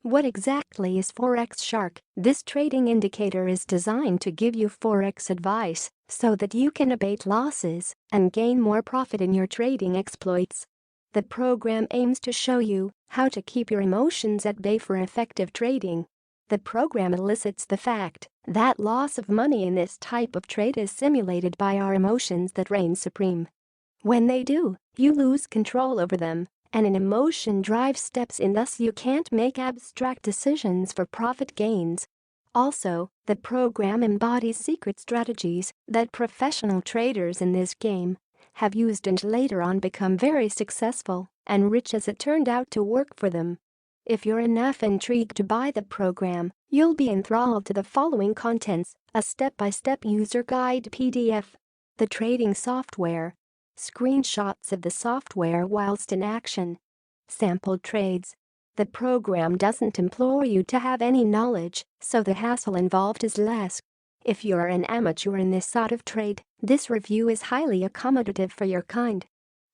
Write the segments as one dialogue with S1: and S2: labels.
S1: What exactly is Forex Shark? This trading indicator is designed to give you Forex advice so that you can abate losses and gain more profit in your trading exploits. The program aims to show you how to keep your emotions at bay for effective trading. The program elicits the fact that loss of money in this type of trade is simulated by our emotions that reign supreme. When they do, you lose control over them, and an emotion drives steps in, thus you can't make abstract decisions for profit gains. Also, the program embodies secret strategies that professional traders in this game have used and later on become very successful and rich as it turned out to work for them. If you're enough intrigued to buy the program, you'll be enthralled to the following contents: a step-by-step user guide PDF, the trading software, screenshots of the software whilst in action, sample trades. The program doesn't implore you to have any knowledge, so the hassle involved is less. If you're an amateur in this sort of trade, this review is highly accommodative for your kind.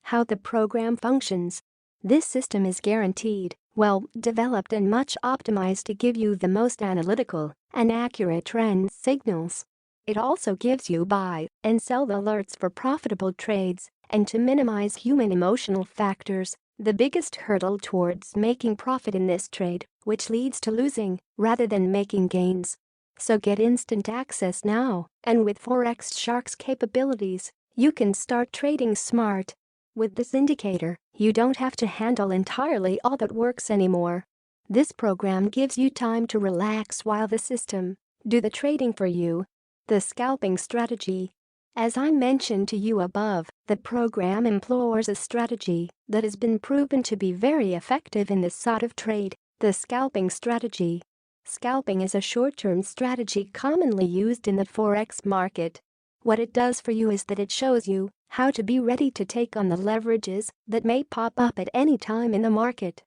S1: How the program functions. This system is guaranteed, well developed and much optimized to give you the most analytical and accurate trend signals. It also gives you buy and sell alerts for profitable trades and to minimize human emotional factors, the biggest hurdle towards making profit in this trade, which leads to losing rather than making gains. So get instant access now, and with Forex Shark's capabilities, you can start trading smart. With this indicator, you don't have to handle entirely all that works anymore. This program gives you time to relax while the system do the trading for you. The scalping strategy. As I mentioned to you above, the program employs a strategy that has been proven to be very effective in this sort of trade, the scalping strategy. Scalping is a short-term strategy commonly used in the Forex market. What it does for you is that it shows you how to be ready to take on the leverages that may pop up at any time in the market.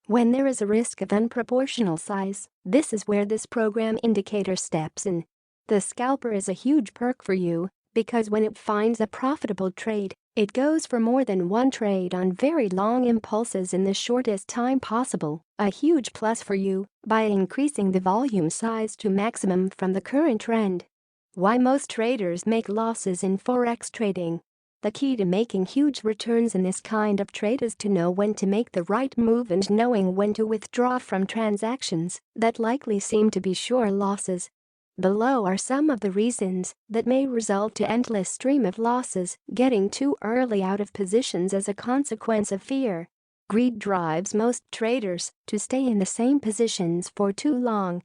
S1: When there is a risk of unproportional size, this is where this program indicator steps in. The scalper is a huge perk for you because when it finds a profitable trade, it goes for more than one trade on very long impulses in the shortest time possible, a huge plus for you by increasing the volume size to maximum from the current trend. Why most traders make losses in Forex trading. The key to making huge returns in this kind of trade is to know when to make the right move and knowing when to withdraw from transactions that likely seem to be sure losses. Below are some of the reasons that may result to endless stream of losses: getting too early out of positions as a consequence of fear. Greed drives most traders to stay in the same positions for too long.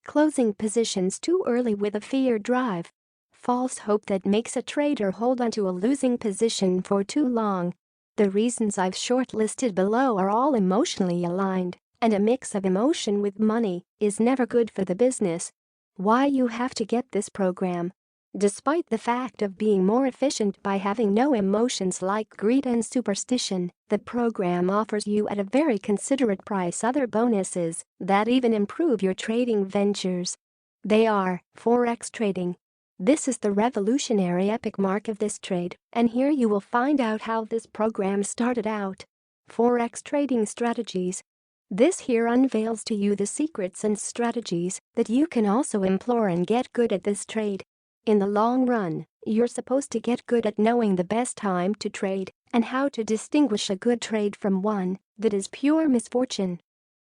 S1: Closing positions too early with a fear drive. False hope that makes a trader hold onto a losing position for too long. The reasons I've shortlisted below are all emotionally aligned, and a mix of emotion with money is never good for the business. Why you have to get this program. Despite the fact of being more efficient by having no emotions like greed and superstition, the program offers you at a very considerate price other bonuses that even improve your trading ventures. They are Forex trading. This is the revolutionary epic mark of this trade, and here you will find out how this program started out. Forex trading strategies. This here unveils to you the secrets and strategies that you can also employ and get good at this trade. In the long run, you're supposed to get good at knowing the best time to trade and how to distinguish a good trade from one that is pure misfortune.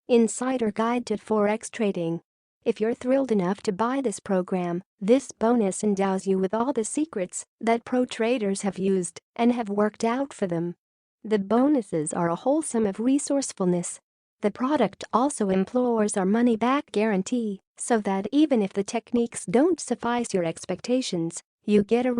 S1: Insider Guide to Forex Trading. If you're thrilled enough to buy this program, this bonus endows you with all the secrets that pro traders have used and have worked out for them. The bonuses are a whole sum of resourcefulness. The product also employs our money-back guarantee, so that even if the techniques don't suffice your expectations, you get a